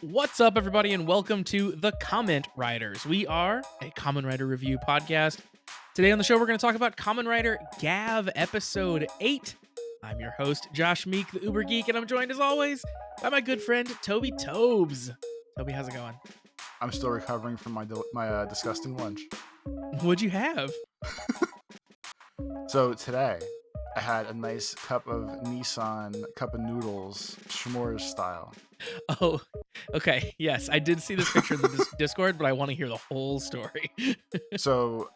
What's up, everybody, and welcome to The Comment Writers. We are a Kamen Rider review podcast. Today on the show, we're going to talk about Kamen Rider Gav Episode 8. I'm your host, Josh Meek, the Uber Geek, and I'm joined, as always, by my good friend, Toby Tobes. Toby, how's it going? I'm still recovering from my disgusting lunch. What'd you have? So today, I had a nice cup of Nissan cup of noodles, s'mores style. Oh, okay. Yes, I did see this picture in the Discord, but I want to hear the whole story. So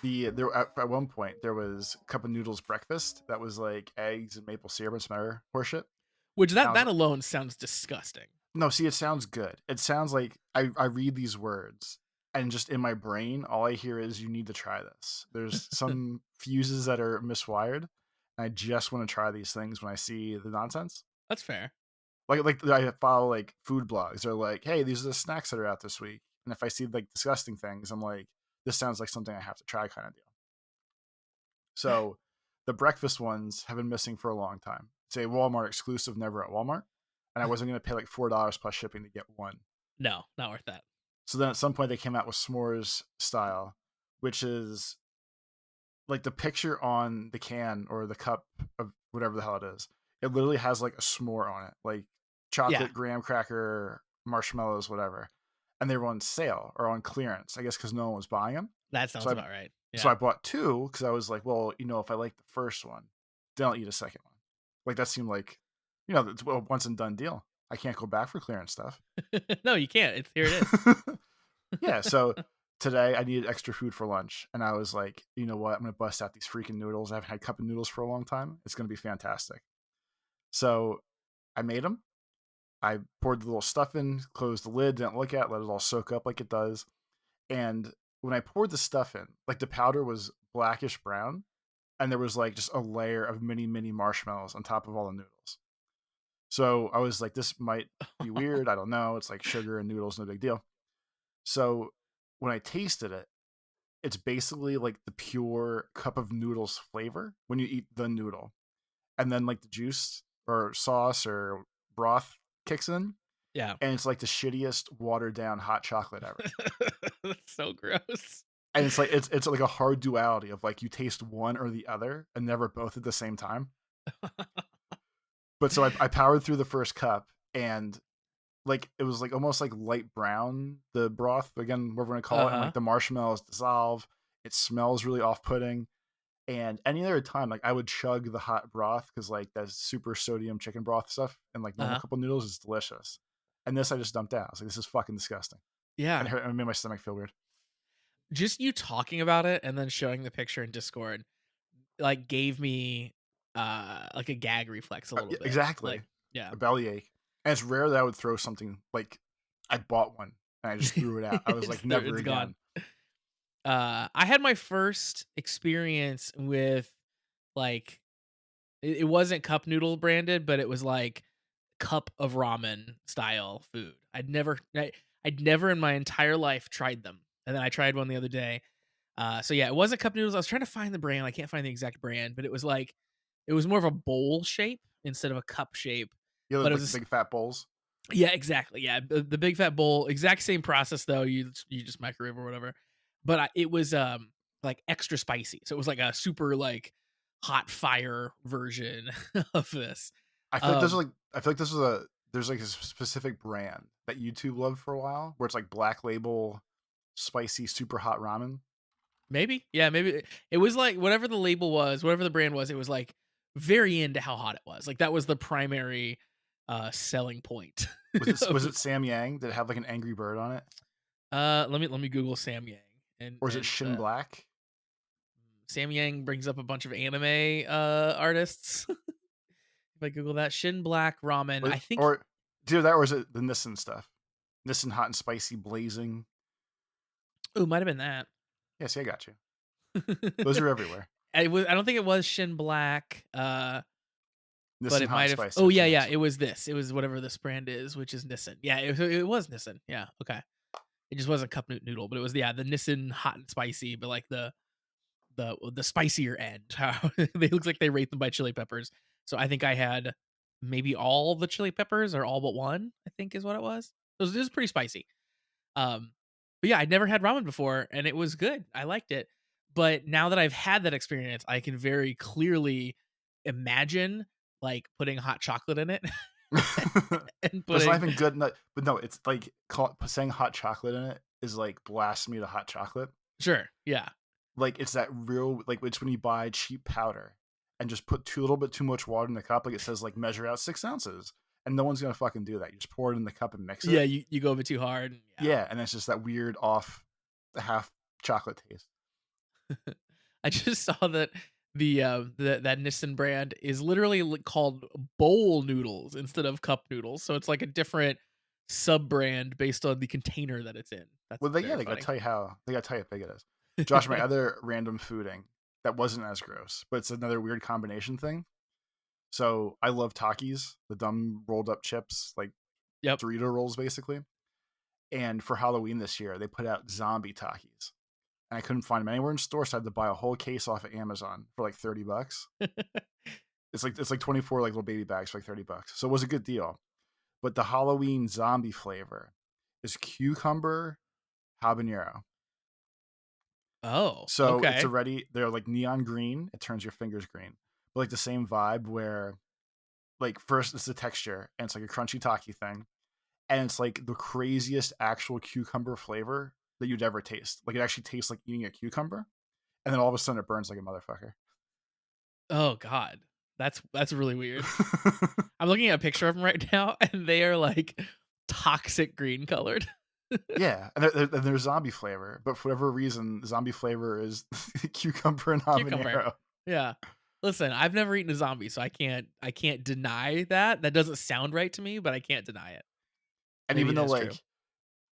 at one point there was a cup of noodles breakfast that was like eggs and maple syrup and some other horseshit. Which And I that was alone sounds disgusting. no, see, it sounds good. It sounds like I read these words and just in my brain, all I hear is you need to try this. There's some fuses that are miswired. And I just want to try these things when I see the nonsense. That's fair. Like I follow like food blogs. They're like, hey, these are the snacks that are out this week. And if I see like disgusting things, I'm like, this sounds like something I have to try kind of deal. So the breakfast ones have been missing for a long time. It's a Walmart exclusive, never at Walmart. And I wasn't going to pay like $4 plus shipping to get one. No, not worth that. So then at some point they came out with s'mores style, which is like the picture on the can or the cup of whatever the hell it is. It literally has like a s'more on it, like chocolate, graham cracker, marshmallows, whatever. And they were on sale or on clearance, I guess, because no one was buying them. That sounds about right. Yeah. So I bought two because I was like, well, if I like the first one, then I'll eat a second one. Like that seemed like, it's a once and done deal. I can't go back for clearance stuff. No, you can't. Here it is. Yeah. So today I needed extra food for lunch. And I was like, you know what? I'm going to bust out these freaking noodles. I haven't had cup of noodles for a long time. It's going to be fantastic. So I made them. I poured the little stuff in, closed the lid, didn't look at it, let it all soak up like it does. And when I poured the stuff in, like the powder was blackish brown. And there was like just a layer of mini marshmallows on top of all the noodles. So I was like, this might be weird. I don't know. It's like sugar and noodles, no big deal. So when I tasted it, it's basically like the pure cup of noodles flavor when you eat the noodle. And then like the juice or sauce or broth kicks in. Yeah. And it's like the shittiest watered down hot chocolate ever. That's so gross. And it's like it's like a hard duality of like you taste one or the other and never both at the same time. But so I powered through the first cup and like it was like almost like light brown, the broth, again, whatever we're gonna call it, and like the marshmallows dissolve. It smells really off-putting. And any other time, like I would chug the hot broth because like that super sodium chicken broth stuff and like normal cup of noodles is delicious. And this I just dumped out. I was like, this is fucking disgusting. Yeah. And it made my stomach feel weird. Just you talking about it and then showing the picture in Discord like gave me like a gag reflex a little bit. Exactly. Like, yeah. A bellyache. And it's rare that I would throw something like I bought one and I just threw it out. I was like, never again. Gone. I had my first experience with like it wasn't cup noodle branded, but it was like cup of ramen style food. I'd never in my entire life tried them. And then I tried one the other day. So yeah, it wasn't cup noodles. I was trying to find the brand. I can't find the exact brand, but it was more of a bowl shape instead of a cup shape. Yeah, but like it was big fat bowls. Yeah, exactly. Yeah, the big fat bowl, exact same process though. You just microwave or whatever. But it was like extra spicy. So it was like a super like hot fire version of this. I feel like there's like a specific brand that YouTube loved for a while where it's like Black Label spicy super hot ramen. Maybe. Yeah, maybe it was like whatever the label was, whatever the brand was, it was like very into how hot it was. Like that was the primary selling point. Was it Sam Yang? Did it have like an angry bird on it? Let me Google Sam Yang. Or is it Shin Black? Sam Yang brings up a bunch of anime artists. If I Google that, Shin Black Ramen, I think. Or is it the Nissan stuff? Nissan Hot and Spicy Blazing. Oh, might have been that. Yeah, see, I got you. Those are everywhere. I don't think it was Shin Black. But it might have. Spicy, Oh yeah. It was this. It was whatever this brand is, which is Nissan. Yeah, it was Nissan. Yeah, okay. It just wasn't cup noodle, but it was the Nissan Hot and Spicy, but like the spicier end. How they looks like they rate them by chili peppers. So I think I had maybe all the chili peppers or all but one, I think is what it was. It was pretty spicy. But yeah, I'd never had ramen before, and it was good. I liked it. But now that I've had that experience, I can very clearly imagine like putting hot chocolate in it But and it's not putting even good. But no, it's like saying hot chocolate in it is like blasphemy to hot chocolate. sure, yeah. Like it's that real like it's when you buy cheap powder and just put too little bit too much water in the cup. Like it says like measure out 6 ounces, and no one's gonna fucking do that. You just pour it in the cup and mix Yeah, it. you go a bit too hard and yeah. Yeah, and it's just that weird off the half chocolate taste. I just saw that that Nissan brand is literally called bowl noodles instead of cup noodles. So it's like a different sub brand based on the container that it's in. That's Well, they very they gotta funny. tell you how big it is. Josh, my other random fooding that wasn't as gross, but it's another weird combination thing. So I love Takis, the dumb rolled up chips, like Yep. Dorito rolls, basically. And for Halloween this year, they put out zombie Takis, and I couldn't find them anywhere in stores, so I had to buy a whole case off of Amazon for like $30. It's like 24 like little baby bags for like $30. So it was a good deal. But the Halloween zombie flavor is cucumber habanero. Oh, So it's okay. already they're like neon green. It turns your fingers green. But like the same vibe where like first it's the texture and it's like a crunchy taki thing. And it's like the craziest actual cucumber flavor that you'd ever taste. Like it actually tastes like eating a cucumber. And then all of a sudden it burns like a motherfucker. Oh god. That's really weird. I'm looking at a picture of them right now and they are like toxic green colored. Yeah, and they're zombie flavor, but for whatever reason, zombie flavor is cucumber and Cucumber. habanero. Yeah. Listen, I've never eaten a zombie, so I can't deny that. That doesn't sound right to me, but I can't deny it. And Maybe even it though is true. like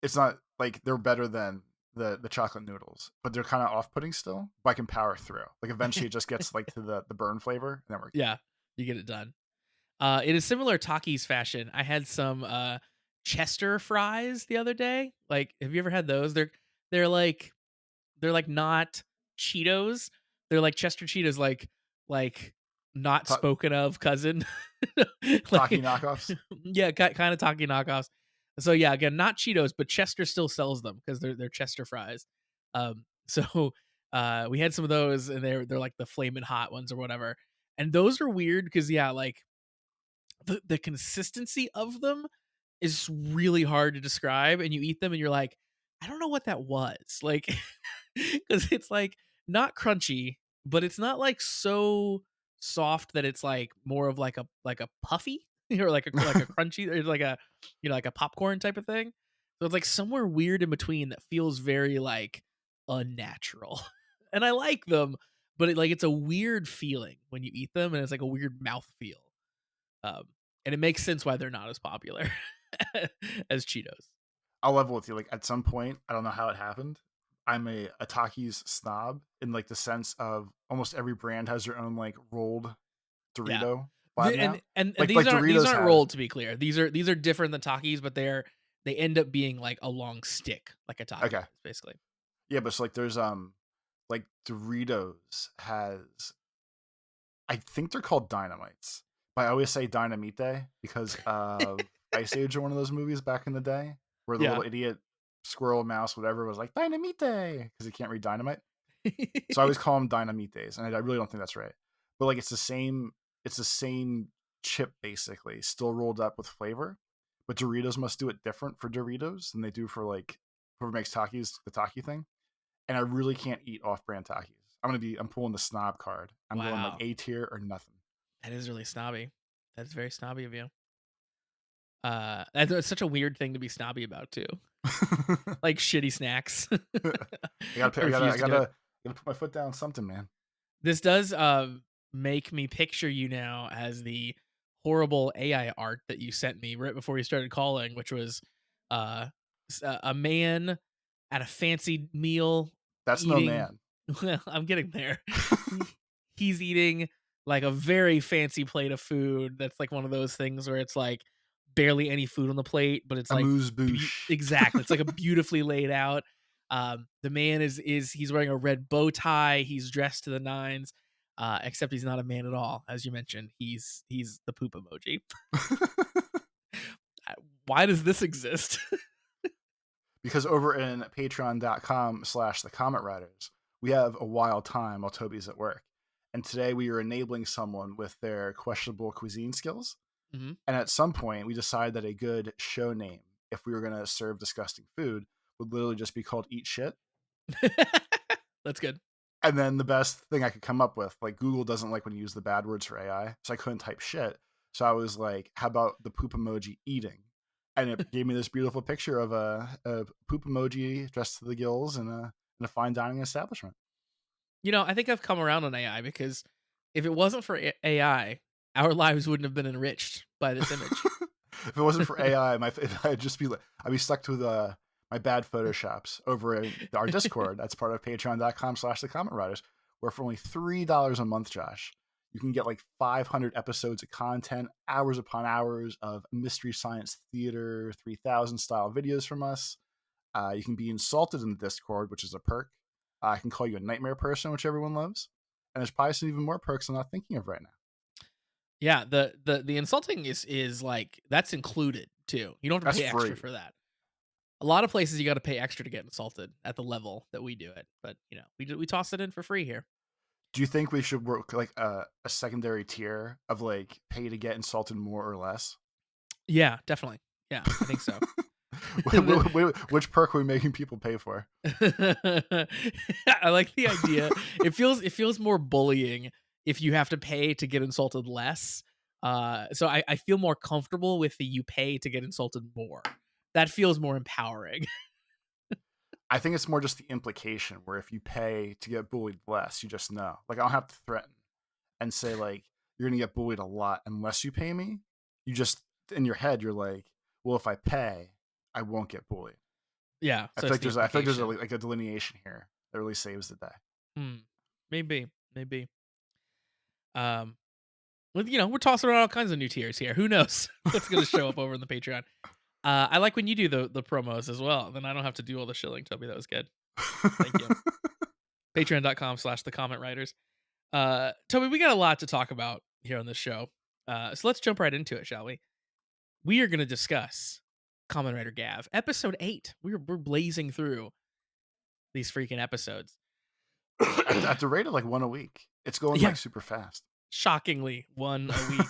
it's not like they're better than the chocolate noodles, but they're kind of off putting still. But I can power through. Like eventually, it just gets like to the burn flavor, and then we're good. Yeah, you get it done. In a similar Takis fashion, I had some Chester fries the other day. Like, have you ever had those? They're like they're like not Cheetos. They're like Chester Cheetos, like not Ta- spoken of cousin. Taki Like, knockoffs. yeah, kind of talking knockoffs. So yeah, again, not Cheetos, but Chester still sells them because they're Chester fries. So we had some of those, and they're like the flaming hot ones or whatever. And those are weird because yeah, like the consistency of them is really hard to describe, and you eat them and you're like, "I don't know what that was." Like, because it's, like, not crunchy, but it's not, like, so soft that it's, like, more of like a puffy or like a crunchy or like a, like a popcorn type of thing. So it's, like, somewhere weird in between that feels very, like, unnatural. And I like them, but it's a weird feeling when you eat them, and it's, like, a weird mouth feel. Um, and it makes sense why they're not as popular as Cheetos. I'll level with you. Like at some point, I don't know how it happened. I'm a Takis snob in like the sense of almost every brand has their own like rolled Yeah. Dorito vibe The now. and Like these Doritos aren't have rolled, to be clear. These are different than Takis, but they end up being like a long stick, like a Taki okay. is, basically. Yeah, but it's like there's like Doritos has I think they're called Dynamites. But I always say Dynamite because of Ice Age or one of those movies back in the day where the Yeah. little idiot squirrel mouse whatever was like Dynamite because he can't read dynamite. So I always call them Dynamites, and I really don't think that's right. But like it's the same chip basically, still rolled up with flavor. But Doritos must do it different for Doritos than they do for like whoever makes Takis, the Taki thing. And I really can't eat off-brand Takis. I'm pulling the snob card. I'm going like Wow. A tier or nothing. That is really snobby. That is very snobby of you. That's such a weird thing to be snobby about too. I Like shitty snacks. gotta I I gotta refuse I to do it. gotta put my foot down on something, man. This does make me picture you now as the horrible AI art that you sent me right before you started calling, which was uh a man at a fancy meal That's no eating. man. Well, I'm getting there. He, he's eating like a very fancy plate of food that's like one of those things where it's like barely any food on the plate, but it's like Amuse bouche. exactly. It's like a beautifully laid out. The man is he's wearing a red bow tie. He's dressed to the nines, except he's not a man at all, as you mentioned. He's the poop emoji. Why does this exist? Because over in patreon.com/the comment writers, we have a wild time while Toby's at work. And today we are enabling someone with their questionable cuisine skills. Hmm. And at some point, we decided that a good show name, if we were going to serve disgusting food, would literally just be called Eat Shit. That's good. And then the best thing I could come up with, like Google doesn't like when you use the bad words for AI, so I couldn't type shit. So I was like, how about the poop emoji eating? And it gave me this beautiful picture of a poop emoji dressed to the gills in a fine dining establishment. I think I've come around on AI because if it wasn't for AI, our lives wouldn't have been enriched by this image. If it wasn't for AI, I'd just be like, I'd be stuck to my bad photoshops over in our Discord. That's part of patreon.com/the comment writers, where for only $3 a month, Josh, you can get like 500 episodes of content, hours upon hours of mystery science theater 3000 style videos from us. You can be insulted in the Discord, which is a perk. I can call you a nightmare person, which everyone loves. And there's probably some even more perks I'm not thinking of right now. Yeah, the insulting is like that's included too. You don't have to That's pay extra free. for that. A lot of places you got to pay extra to get insulted at the level that we do it, but we toss it in for free here. Do you think we should work like a secondary tier of like pay to get insulted more or less? Yeah, definitely. Yeah, I think so. The- Which perk are we making people pay for? I like the idea. It feels more bullying if you have to pay to get insulted less. So I feel more comfortable with the you pay to get insulted more. That feels more empowering. I think it's more just the implication where if you pay to get bullied less, you just know. Like I don't have to threaten and say like you're gonna get bullied a lot unless you pay me. You just in your head you're like, well, if I pay, I won't get bullied. Yeah, I so feel it's like the there's implication. like a delineation here that really saves the day. Hmm. Maybe. Um, we're tossing around all kinds of new tiers here. Who knows what's going to show up over in the Patreon? I like when you do the promos as well. Then I don't have to do all the shilling, Toby. That was good. Thank you. Patreon.com/the comment writers. Toby, we got a lot to talk about here on this show. So let's jump right into it, shall we? We are going to discuss Kamen Rider Gav, episode 8. We're blazing through these freaking episodes. At the rate of like one a week, it's going Yeah, like super fast. shockingly, one a week.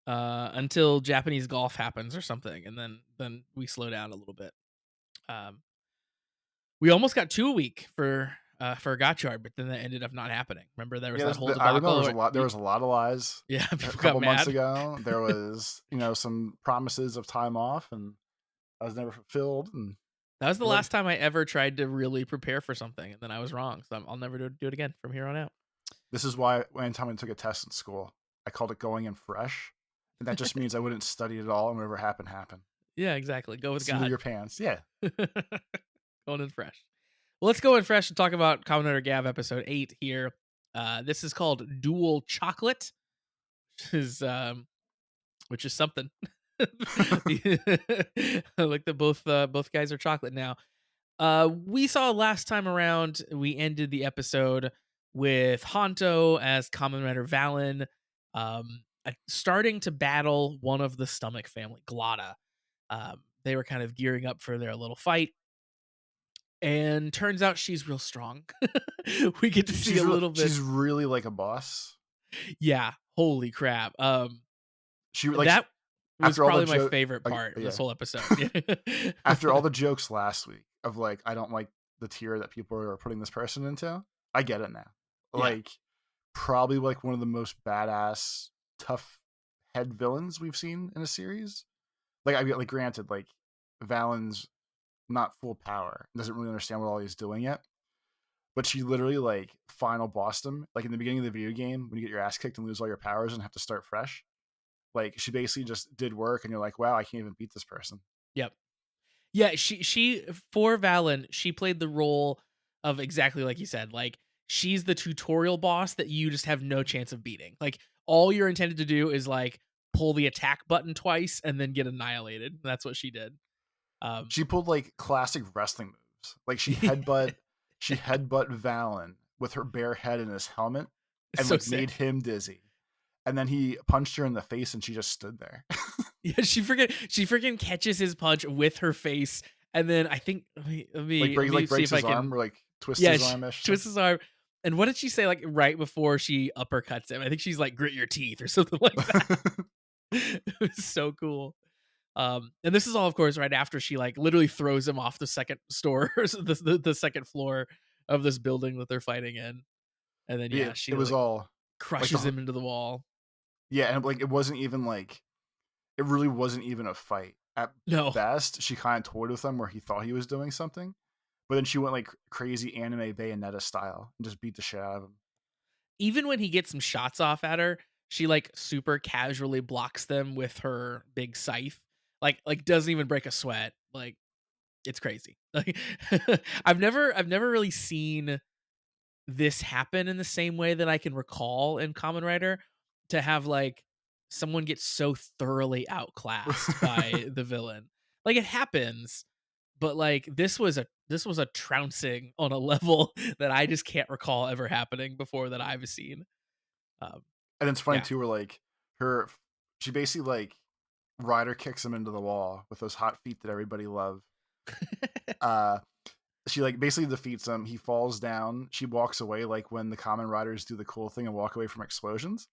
Until Japanese golf happens or something, and then we slow down a little bit. Um, we almost got 2 a week for Gotchard, but then that ended up not happening. Remember there was Yeah, that whole I remember debacle. there was a lot of lies Yeah, a people got couple months mad. ago. There was some promises of time off, and I was never fulfilled. And That was the what last time I ever tried to really prepare for something, and then I was wrong. So I'll never do it again from here on out. this is why anytime I took a test in school, I called it going in fresh, and that just means I wouldn't study at all, and whatever happened happened. Yeah, exactly. Go with Seat of God. your pants, yeah. Going in fresh. Well, let's go in fresh and talk about Kamen Rider Gav episode 8 here. This is called Dual Chocolate, which is something. Like the both guys are chocolate now. We saw last time around, we ended the episode with Honto as Kamen Rider Valen, starting to battle one of the stomach family, Glotta. They were kind of gearing up for their little fight, and turns out she's real strong. We get to see a little bit. She's really like a boss. Yeah, holy crap. She like That was after all the probably my joke, favorite like, part of yeah. this whole episode. After all the jokes last week of like I don't like the tier that people are putting this person into, I get it now. Yeah. Like probably like one of the most badass tough head villains we've seen in a series. Like I like granted like Valen's not full power, doesn't really understand what all he's doing yet. But she literally like final bossed him. Like in the beginning of the video game, when you get your ass kicked and lose all your powers and have to start fresh. Like she basically just did work, and you're like, wow, I can't even beat this person. Yep. Yeah, she for Valen, she played the role of exactly like you said. Like she's the tutorial boss that you just have no chance of beating. Like all you're intended to do is like pull the attack button twice and then get annihilated. That's what she did. Um She pulled like classic wrestling moves. Like she headbutt Valen with her bare head in his helmet and so like made sick. him dizzy. and then he punched her in the face, and she just stood there. Yeah, she freaking catches his punch with her face, and then I think let me see Breaks if I his arm can. or, like, twists Yeah, his she arm-ish. twists his arm. And what did she say, like, right before she uppercuts him? I think she's like, "Grit your teeth," or something like that. It was so cool. And this is all, of course, right after she, like, literally throws him off the second store, or the second floor of this building that they're fighting in. And then, Yeah, yeah, she, it was like, all like, crushes him into the wall. yeah, and, like, it wasn't even, like it really wasn't even a fight. At No. best, she kinda toyed with him where he thought he was doing something, but then she went, like, crazy anime Bayonetta style and just beat the shit out of him. Even when he gets some shots off at her, she, like, super casually blocks them with her big scythe. Like, doesn't even break a sweat. Like, it's crazy. Like, I've never really seen this happen in the same way that I can recall in Kamen Rider, to have, like, someone get so thoroughly outclassed by the villain. Like, it happens, but, like, this was a trouncing on a level that I just can't recall ever happening before that I've seen. Um, And it's funny yeah. too where, like, her she basically, like, rider kicks him into the wall with those hot feet that everybody love. Uh, she, like, basically defeats him, he falls down, she walks away like when the common riders do the cool thing and walk away from explosions.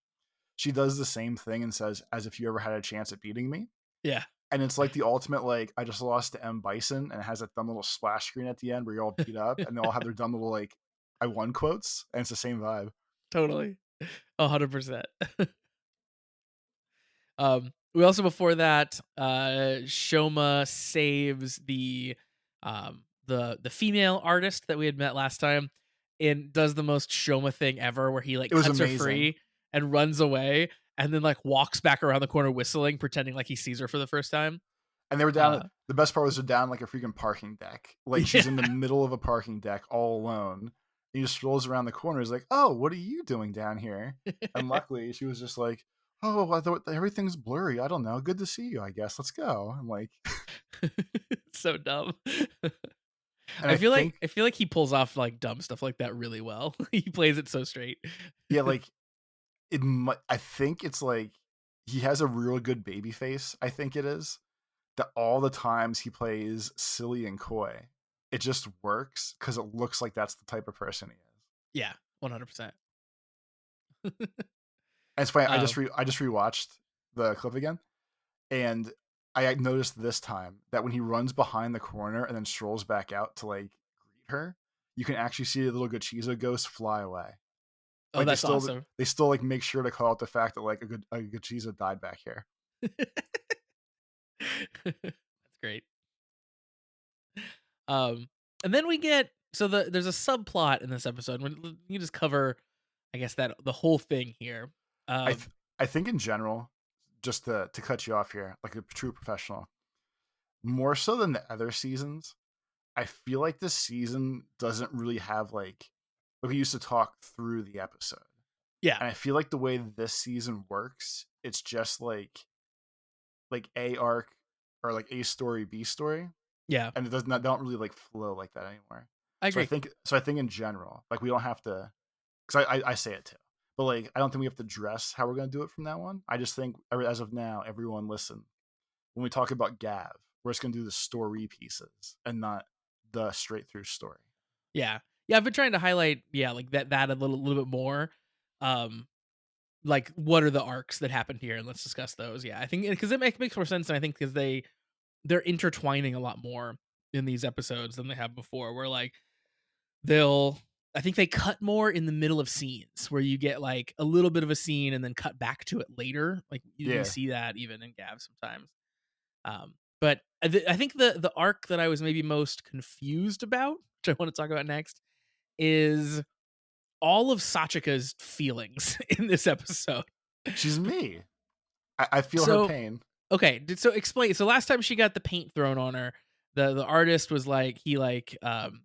She does the same thing and says, "As if you ever had a chance at beating me." Yeah. And it's like the ultimate, like, I just lost to M. Bison, and it has that dumb little splash screen at the end where you're all beat up, and they all have their dumb little, like, "I won" quotes, and it's the same vibe. Totally. 100%. We also, before that, Shoma saves the female artist that we had met last time, and does the most Shoma thing ever, where he, like, It was cuts her amazing. free and runs away, and then, like, walks back around the corner whistling, pretending like he sees her for the first time. And they were down Uh, at the best part was they're down, like, a freaking parking deck. Like, yeah, she's in the middle of a parking deck all alone. He just strolls around the corner, he's like, "Oh, what are you doing down here?" And luckily, she was just like, "Oh, I thought everything's blurry. I don't know. Good to see you, I guess. Let's go." I'm like so dumb. and I I feel like think I feel like he pulls off, like, dumb stuff like that really well. He plays it so straight. yeah, like, I think it's like he has a real good baby face, I think it is. That all the times he plays silly and coy, it just works because it looks like that's the type of person he is. Yeah, 100%. And it's funny, Um, I just rewatched the clip again, and I noticed this time that when he runs behind the corner and then strolls back out to, like, greet her, you can actually see the little Gachiza ghost fly away. oh, Like, that's awesome. they still, like, make sure to call out the fact that, like, a Gachiza died back here. That's great. Um, and then we get, there's a subplot in this episode. You just cover, I guess, that the whole thing here. I Um, th I think in general, just to cut you off here, like a true professional, more so than the other seasons, I feel like this season doesn't really have, like we used to talk through the episode. yeah, And I feel like the way this season works, it's just like A arc or like A story, B story, yeah, and it does not don't really like flow like that anymore. I agree. So I think in general, like we don't have to because I say it too. But like I don't think we have to dress how we're gonna do it from now on. I just think as of now, everyone listen. When we talk about Gav, we're just gonna do the story pieces and not the straight through story. Yeah, yeah. I've been trying to highlight, yeah, like that a little bit more. Um, like, what are the arcs that happened here, and let's discuss those. Yeah, I think because it makes more sense, and I think because they're intertwining a lot more in these episodes than they have before. Where, like, they'll I think they cut more in the middle of scenes where you get, like, a little bit of a scene and then cut back to it later. Like, we Yeah, see that even in Gav sometimes. But I think the arc that I was maybe most confused about, which I want to talk about next, is all of Sachika's feelings in this episode. she's me. I feel her So, pain. okay, so explain. So last time she got the paint thrown on her, the artist was like, he, like, kind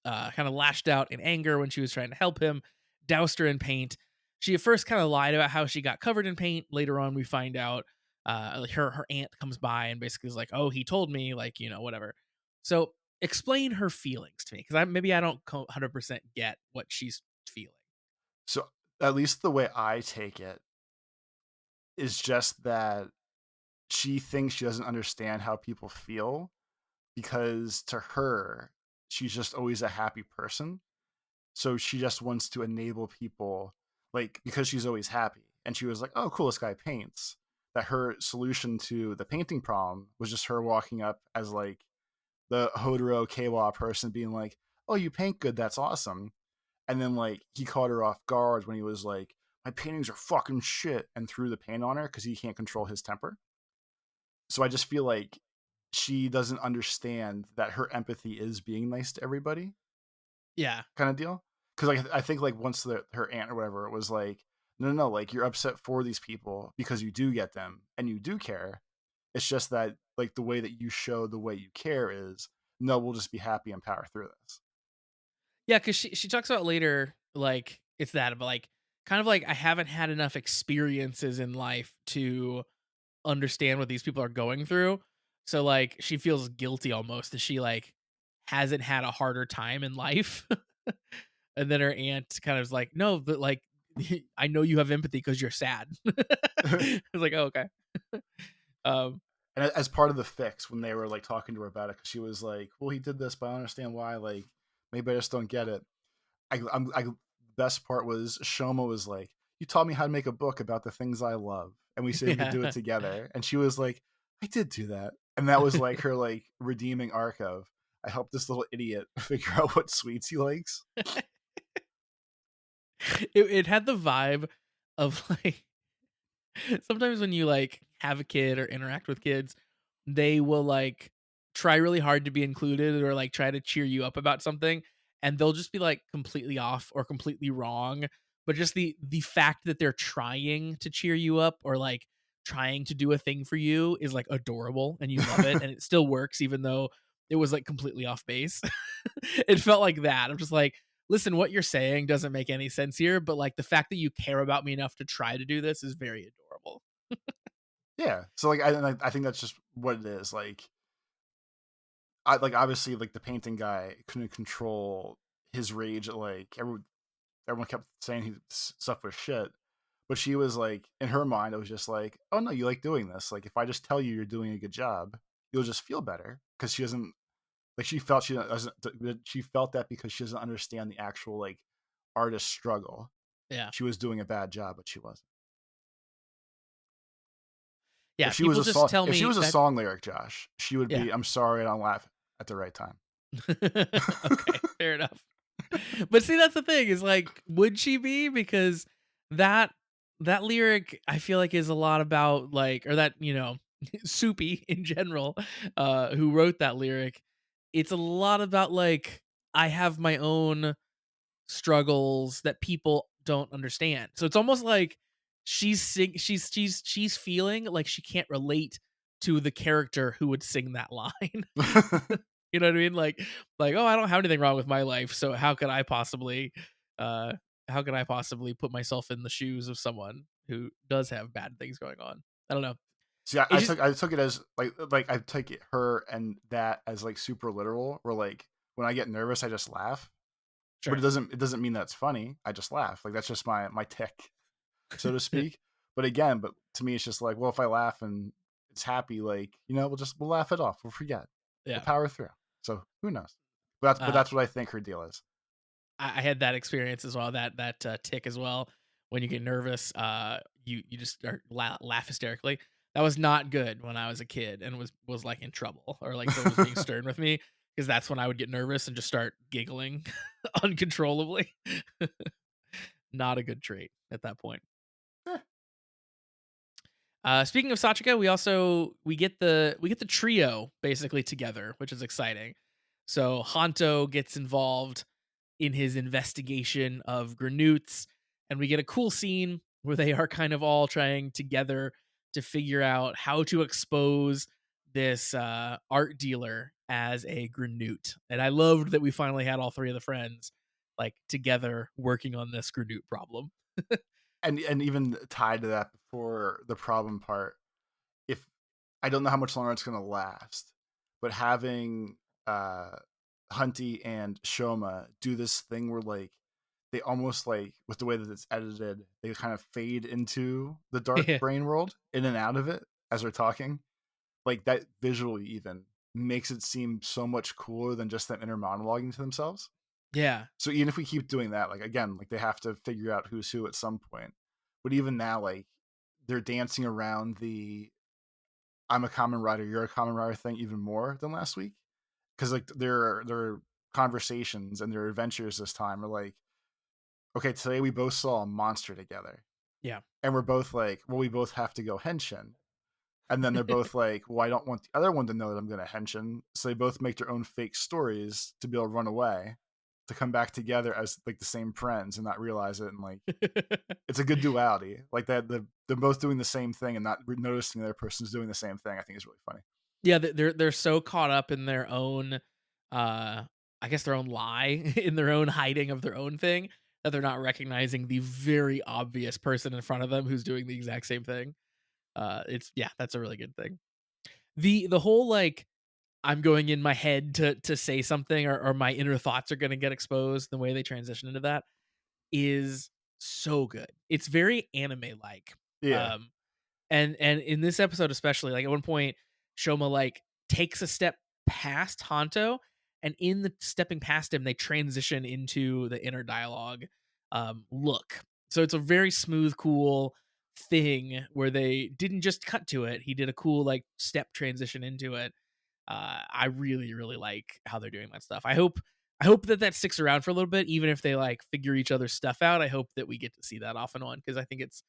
of lashed out in anger when she was trying to help him, doused her in paint. She at first kind of lied about how she got covered in paint. Later on, we find out, like, her aunt comes by and basically is like, "Oh, he told me," like, whatever. So explain her feelings to me, because maybe I don't 100% get what she's feeling. So at least the way I take it, is just that she thinks she doesn't understand how people feel because to her, she's just always a happy person. So she just wants to enable people, like, because she's always happy. And she was like, oh, cool, this guy paints. That her solution to the painting problem was just her walking up as like the Hodoro Keiwa person being like, oh, you paint good, that's awesome. And then like he caught her off guard when he was like, my paintings are fucking shit, and threw the paint on her because he can't control his temper. So I just feel like she doesn't understand that her empathy is being nice to everybody, Yeah. kind of deal. Because like I think like once her aunt or whatever was like, no, no, no, like you're upset for these people because you do get them and you do care. It's just that like the way that you show the way you care is no, we'll just be happy and power through this. Yeah, because she talks about later, like, it's that, but, like, kind of like, I haven't had enough experiences in life to understand what these people are going through. So, like, she feels guilty almost that she, like, hasn't had a harder time in life. And then her aunt kind of is like, "No, but, like, I know you have empathy because 'cause you're sad." I was like, "Oh, okay." Um, And as part of the fix, when they were like talking to her about it, because she was like, well, he did this, but I don't understand why. Like, maybe I just don't get it. Best part was Shoma was like, "You taught me how to make a book about the things I love, and we said we could do it yeah. together." And she was like, "I did do that," and that was like her like redeeming arc of I helped this little idiot figure out what sweets he likes. It had the vibe of, like, sometimes when you, like, have a kid or interact with kids, they will, like, try really hard to be included or, like, try to cheer you up about something, and they'll just be, like, completely off or completely wrong, but just the fact that they're trying to cheer you up or, like, trying to do a thing for you is, like, adorable, and you love it, and it still works even though it was, like, completely off base. It felt like that. I'm just like, "Listen, what you're saying doesn't make any sense here, but, like, the fact that you care about me enough to try to do this is very adorable." Yeah, so like I think that's just what it is. I like obviously like the painting guy couldn't control his rage at like everyone kept saying he stuff was shit. But she was like, in her mind, it was just like, oh no, you like doing this. Like, if I just tell you you're doing a good job, you'll just feel better because she doesn't like she doesn't she felt that because she doesn't understand the actual like artist struggle. Yeah. She was doing a bad job, but she wasn't. Yeah, people just tell If she me was a that. song lyric, Josh, she would Yeah. be, I'm sorry, I don't laugh at the right time. Okay, fair enough. But see, that's the thing is, like, would she be? Because that that lyric, I feel like, is a lot about, like, or that, Soupy in general, who wrote that lyric, it's a lot about, like, I have my own struggles that people don't understand. So it's almost like she's feeling like she can't relate to the character who would sing that line. You know what I mean? Like, "Oh, I don't have anything wrong with my life, so uh how can I possibly put myself in the shoes of someone who does have bad things going on?" I don't know. See, It's just I took it as like I take it, her and that as like super literal. Where like when I get nervous, I just laugh, but sure. it doesn't mean that's funny. I just laugh. Like that's just my tick, so to speak. But again, but to me, it's just like, well, if I laugh and it's happy, like we'll laugh it off. We'll forget. We'll Yeah. power through. So who knows? But Uh that's what I think her deal is. I had that experience as well, that tick as well. When you get nervous, you just start laugh hysterically. That was not good when I was a kid and was like in trouble or like someone was being stern with me because that's when I would get nervous and just start giggling uncontrollably. Not a good trait at that point. Eh, Speaking of Sachika, we get the trio basically together, which is exciting. So Hanto gets involved in his investigation of Granoots, and we get a cool scene where they are kind of all trying together to figure out how to expose this art dealer as a Granoot. And I loved that we finally had all three of the friends like together working on this Granoot problem. and even tied to that before the problem part, if I don't know how much longer it's gonna last, but having uh Hunty and Shoma do this thing where like they almost like with the way that it's edited, they kind of fade into the dark Yeah. brain world in and out of it as they're talking. Like that visually even makes it seem so much cooler than just them inner monologuing to themselves. Yeah. So even if we keep doing that, like again, like they have to figure out who's who at some point. But even now, like they're dancing around the "I'm a common writer, you're a common writer" thing even more than last week because like their conversations and their adventures this time are like, okay, today we both saw a monster together, Yeah. and we're both like, well, we both have to go henshin. And then they're both like, well, I don't want the other one to know that I'm going to henshin. So they both make their own fake stories to be able to run away, to come back together as like the same friends and not realize it. And like, it's a good duality. Like that, they're both doing the same thing and not noticing the other person's doing the same thing. I think is really funny. Yeah, they're so caught up in their own, I guess their own lie, in their own hiding of their own thing, that they're not recognizing the very obvious person in front of them who's doing the exact same thing. It's yeah, that's a really good thing. The whole like I'm going in my head to say something or my inner thoughts are gonna get exposed, the way they transition into that is so good. It's very anime like. Yeah. Um and in this episode especially, like, at one point, Shoma, like, takes a step past Hanto, and in the stepping past him, they transition into the inner dialogue, look. So it's a very smooth, cool thing where they didn't just cut to it, he did a cool, like, step transition into it. I really, really like how they're doing that stuff. I hope that that sticks around for a little bit, even if they, like, figure each other's stuff out. I hope that we get to see that off and on because I think it's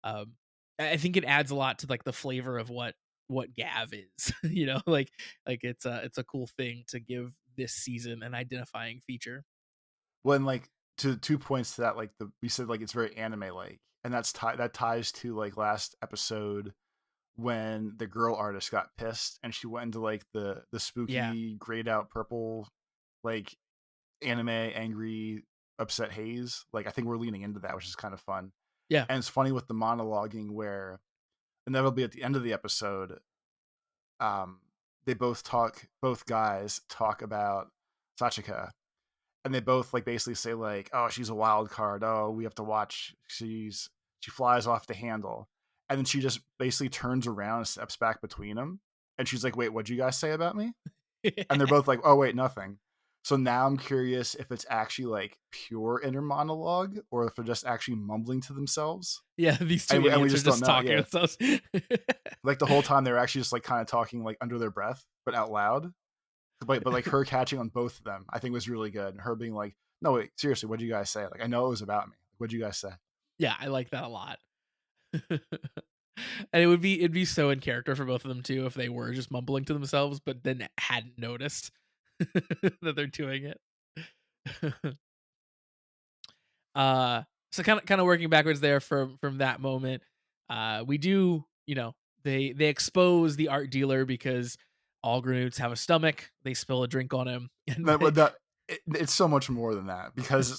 um, I think it adds a lot to like the flavor of what Gav is, like it's a cool thing to give this season an identifying feature. When like to 2 points to that, like we said, like it's very anime like, and that ties to like last episode when the girl artist got pissed and she went into like the Yeah, spooky grayed out purple like anime angry upset haze. Like I think we're leaning into that, which is kind of fun. yeah, And it's funny with the monologuing where inevitably at the end of the episode, um they both guys talk about Sachika, and they both like basically say like, oh, she's a wild card, oh, we have to watch, she flies off the handle. And then she just basically turns around and steps back between them, and she's like, wait, what'd you guys say about me? And they're both like, oh wait, nothing. So now I'm curious if it's actually like pure inner monologue or if they're just actually mumbling to themselves. yeah. These two And we idiots are just don't just know. talking Yeah, themselves. like the whole time they're actually just like kind of talking like under their breath but out loud. But like her catching on both of them I think was really good, and her being like, no wait, seriously, what'd you guys say? Like I know it was about me, what'd you guys say? Yeah, I like that a lot. And it'd be so in character for both of them too if they were just mumbling to themselves, but then hadn't noticed that they're doing it. Uh, so kind of working backwards there from that moment. We do, they expose the art dealer because all Grenoots have a stomach. They spill a drink on him, and No, they, but it's so much more than that because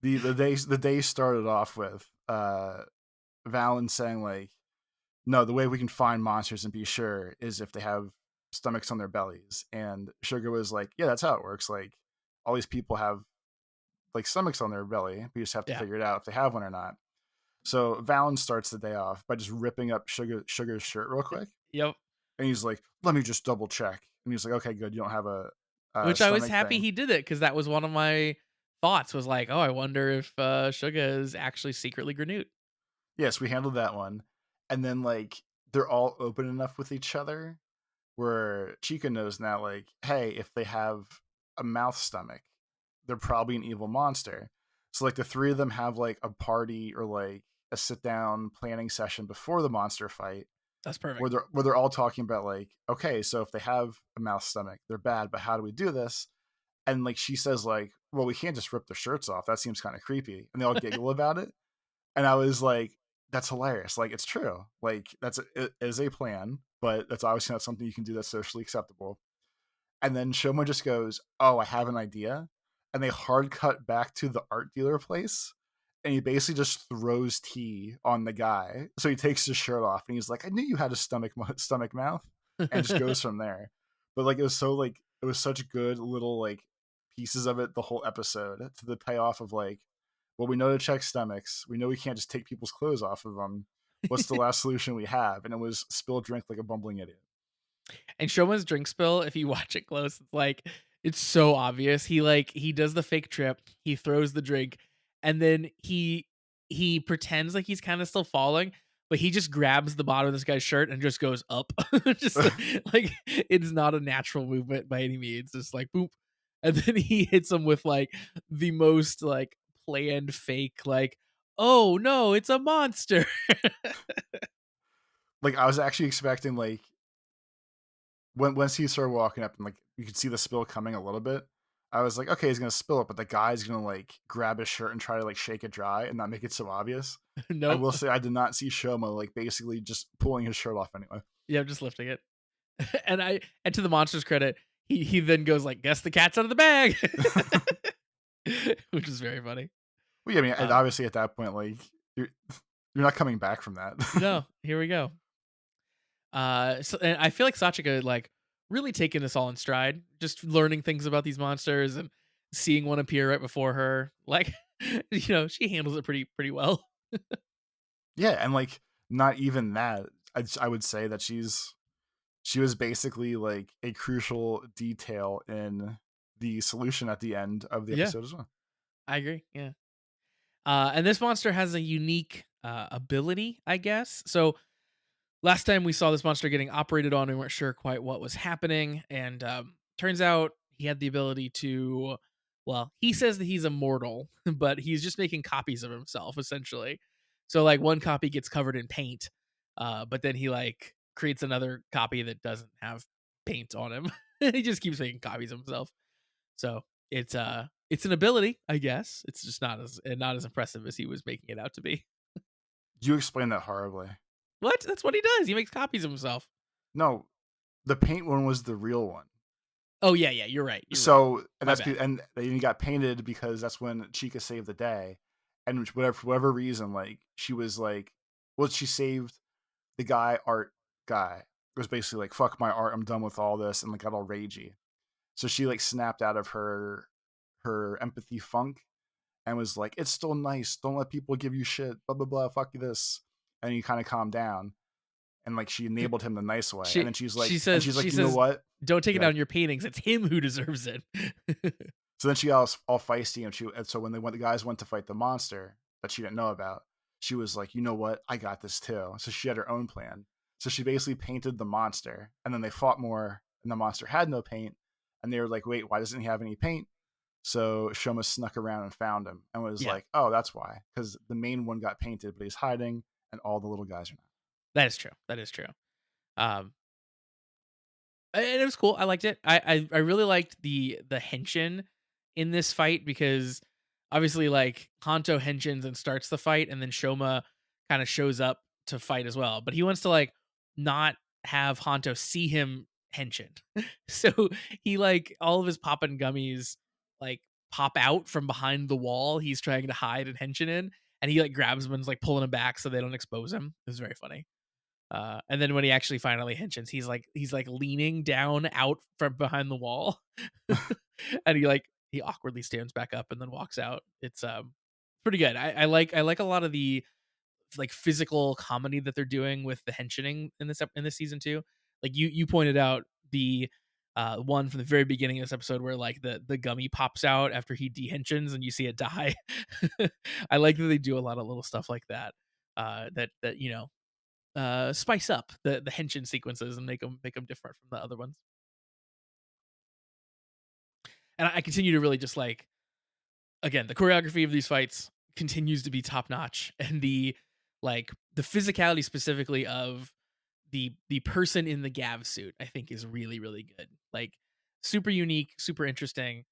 the day started off with Valen saying like, no, the way we can find monsters and be sure is if they have stomachs on their bellies. And Sugar was like, yeah, that's how it works. Like all these people have like stomachs on their belly. We just have to yeah, figure it out if they have one or not. So Valen starts the day off by just ripping up Sugar's shirt real quick. yep. And he's like, let me just double check. And he's like, okay, good. You don't have a Which I was stomach happy thing. he did it because that was one of my thoughts. Was like, oh, I wonder if Suga is actually secretly Grenoot. Yes, we handled that one. And then like they're all open enough with each other where Chica knows now, like, hey, if they have a mouth stomach, they're probably an evil monster. So like the three of them have like a party or like a sit down planning session before the monster fight That's where perfect. they're all talking about like, okay, so if they have a mouth stomach, they're bad, but how do we do this? And like she says like, well, we can't just rip their shirts off. That seems kind of creepy. And they all giggle about it. And I was like, that's hilarious. Like it's true. Like it is a plan, but that's obviously not something you can do that's socially acceptable. And then Shoma just goes, oh, I have an idea. And they hard cut back to the art dealer place. And he basically just throws tea on the guy. So he takes his shirt off and he's like, I knew you had a stomach mouth. And just goes from there. But like it was such good little like pieces of it the whole episode to the payoff of like well, we know to check stomachs. We know we can't just take people's clothes off of them. What's the last solution we have? And it was spill drink like a bumbling idiot. And Shoma's drink spill, if you watch it close, it's like it's so obvious. He does the fake trip, he throws the drink, and then he pretends like he's kind of still falling, but he just grabs the bottom of this guy's shirt and just goes up. Just like it's not a natural movement by any means. It's just like boop. And then he hits him with like the most like planned fake, like, oh no, it's a monster. Like I was actually expecting like once he started walking up and like you could see the spill coming a little bit, I was like, okay, he's gonna spill it, but the guy's gonna like grab his shirt and try to like shake it dry and not make it so obvious. I Nope. will say I did not see Shoma like basically just pulling his shirt off anyway. Yeah, I'm just lifting it. And to the monster's credit, he then goes like, "Guess the cat's out of the bag," which is very funny. Well, yeah, I mean, and Um, obviously at that point, like you're you're not coming back from that. no, here we go. So and I feel like Sachika like really taking this all in stride, just learning things about these monsters and seeing one appear right before her. Like, she handles it pretty well. Yeah, and like not even that. I would say that she was basically like a crucial detail in the solution at the end of the Yeah, episode as well. I agree. Yeah. And this monster has a unique ability, I guess. So last time we saw this monster getting operated on, we weren't sure quite what was happening, and turns out he had the ability to. Well, he says that he's immortal, but he's just making copies of himself essentially. So like one copy gets covered in paint, but then he like creates another copy that doesn't have paint on him. He just keeps making copies of himself. So it's an ability, I guess. It's just not as impressive as he was making it out to be. You explained that horribly. What? That's what he does. He makes copies of himself. No, the paint one was the real one. Oh yeah, yeah. You're right. You're right. So and My that's bad. and he got painted because that's when Chica saved the day, and whatever for whatever reason, like she was like, well, she saved the guy art guy. It was basically like fuck my art, I'm done with all this, and like got all ragey. So she like snapped out of her empathy funk and was like, it's still nice. Don't let people give you shit. Blah blah blah. Fuck you this. And he kind of calmed down and like she enabled him the nice way. And She then she she's says she like, you know says, what? "Don't take it Yeah. out on your paintings. It's him who deserves it." So then she got all feisty and so when the guys went to fight the monster that she didn't know about, she was like, you know what? I got this too. So she had her own plan. So she basically painted the monster, and then they fought more, and the monster had no paint, and they were like, wait, why doesn't he have any paint? So Shoma snuck around and found him and was Yeah, like, oh, that's why. Because the main one got painted, but he's hiding, and all the little guys are not. that is true. That is true. Um, and it was cool. I liked it. I really liked the henshin in this fight because obviously like Hanto henshins and starts the fight, and then Shoma kind of shows up to fight as well. But he wants to like not have Hanto see him henshin. So he like all of his poppin' gummies like pop out from behind the wall he's trying to hide and henshin in, and he like grabs him and is like pulling him back so they don't expose him. It was very funny. And then when he actually finally henshins, he's like leaning down out from behind the wall, and he awkwardly stands back up and then walks out. It's pretty good. I like a lot of the like physical comedy that they're doing with the henching in this season too. Like you pointed out the one from the very beginning of this episode where like the gummy pops out after he dehensions and you see it die. I like that they do a lot of little stuff like that. That spice up the henshin sequences and make them different from the other ones. And I continue to really just like again the choreography of these fights continues to be top notch, and the physicality specifically of the person in the Gav suit I think is really good. Like super unique, super interesting.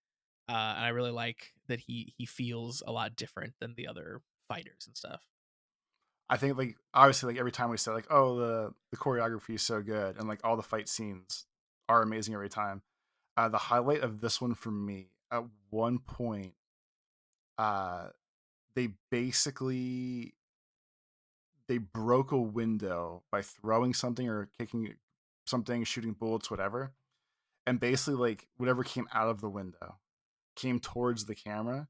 And I really like that he feels a lot different than the other fighters and stuff. I think like obviously like every time we say like, oh, the choreography is so good and like all the fight scenes are amazing every time. The highlight of this one for me at one point, uh, they basically they broke a window by throwing something or kicking something, shooting bullets, whatever, and basically like whatever came out of the window came towards the camera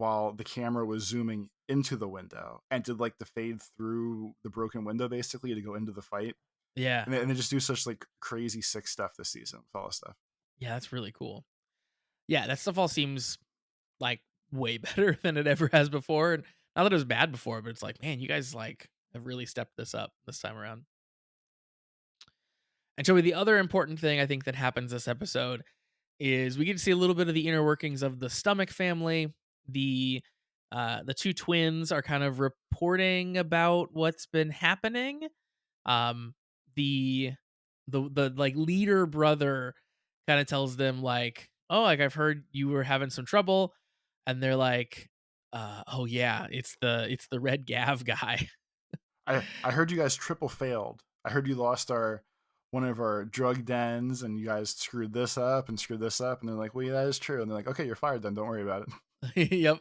while the camera was zooming into the window and did like the fade through the broken window basically to go into the fight. Yeah. And they just do such like crazy sick stuff this season with all this stuff. Yeah, that's really cool. Yeah, that stuff all seems like way better than it ever has before. And not that it was bad before, but it's like, man, you guys like have really stepped this up this time around. And Joey, the other important thing I think that happens this episode is we get to see a little bit of the inner workings of the Stomach family. The two twins are kind of reporting about what's been happening. Um, the the like leader brother kind of tells them like, "Oh, like I've heard you were having some trouble," and they're like, "Oh yeah, it's the red Gav guy." I heard you guys triple failed. I heard you lost our one of our drug dens and you guys screwed this up and screwed this up and they're like, "Well, yeah, that is true." And they're like, "Okay, you're fired then. Don't worry about it." Yep.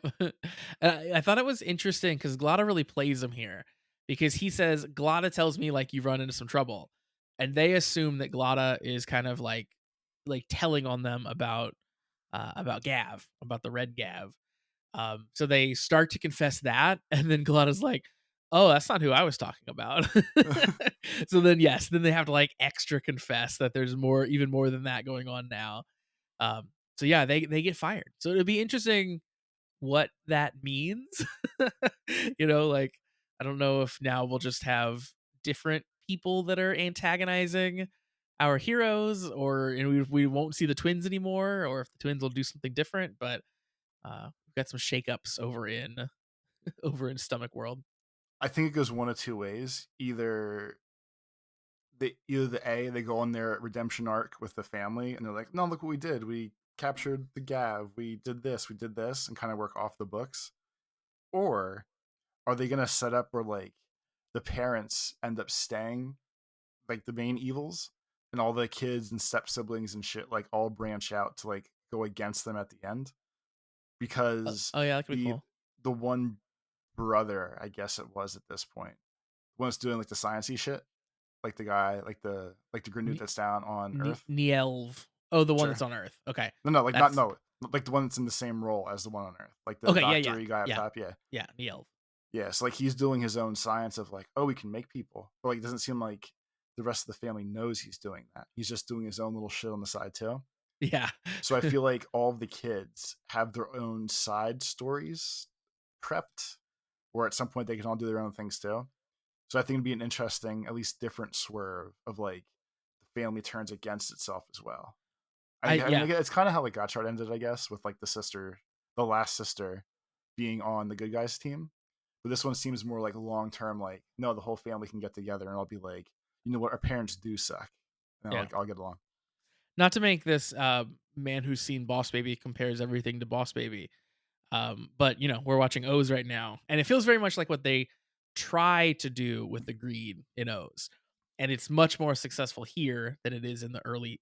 And I thought it was interesting because Glotta really plays him here because he says, Glotta tells me like you've run into some trouble. And they assume that Glotta is kind of like telling on them about Gav, about the red Gav. So they start to confess that, and then Glotta's like, "Oh, that's not who I was talking about." So then yes, then they have to like extra confess that there's more, even more than that going on now. So yeah, they get fired. So it'll be interesting what that means. Like I don't know if now we'll just have different people that are antagonizing our heroes, or we won't see the twins anymore, or if the twins will do something different. But we've got some shakeups over in Stomach World. I think it goes one of two ways. Either the A, they go on their redemption arc with the family and they're like, "No, look what we did. We captured the Gav. We did this," and kind of work off the books. Or are they gonna set up where like the parents end up staying like the main evils and all the kids and step siblings and shit like all branch out to like go against them at the end? Because Oh yeah, that could be the cool. the one brother, I guess it was at this point, one that's doing like the sciencey shit, like the guy, like the Granute that's down on Earth. Nielv. Oh, the one that's Sure. on Earth. Okay, No, no, like not that's no, like the one that's in the same role as the one on Earth, like the okay. Yeah, yeah, doctory guy up yeah, top. Yeah, yeah. Nielv. yeah. So like he's doing his own science of like, oh, we can make people, but like it doesn't seem like the rest of the family knows he's doing that. He's just doing his own little shit on the side too. Yeah, So I feel like all of the kids have their own side stories prepped, or at some point they can all do their own things too. So I think it'd be an interesting, at least different swerve of like the family turns against itself as well. I mean, yeah. it's kind of how like Gotchard ended, I guess, with like the sister, the last sister, being on the good guys team. But this one seems more like long term. Like, no, the whole family can get together, and I'll be like, you know what, our parents do suck, and Yeah. I'll get along. Not to make this man who's seen Boss Baby compares everything to Boss Baby. But we're watching O's right now, and it feels very much like what they try to do with the greed in O's, and it's much more successful here than it is in the early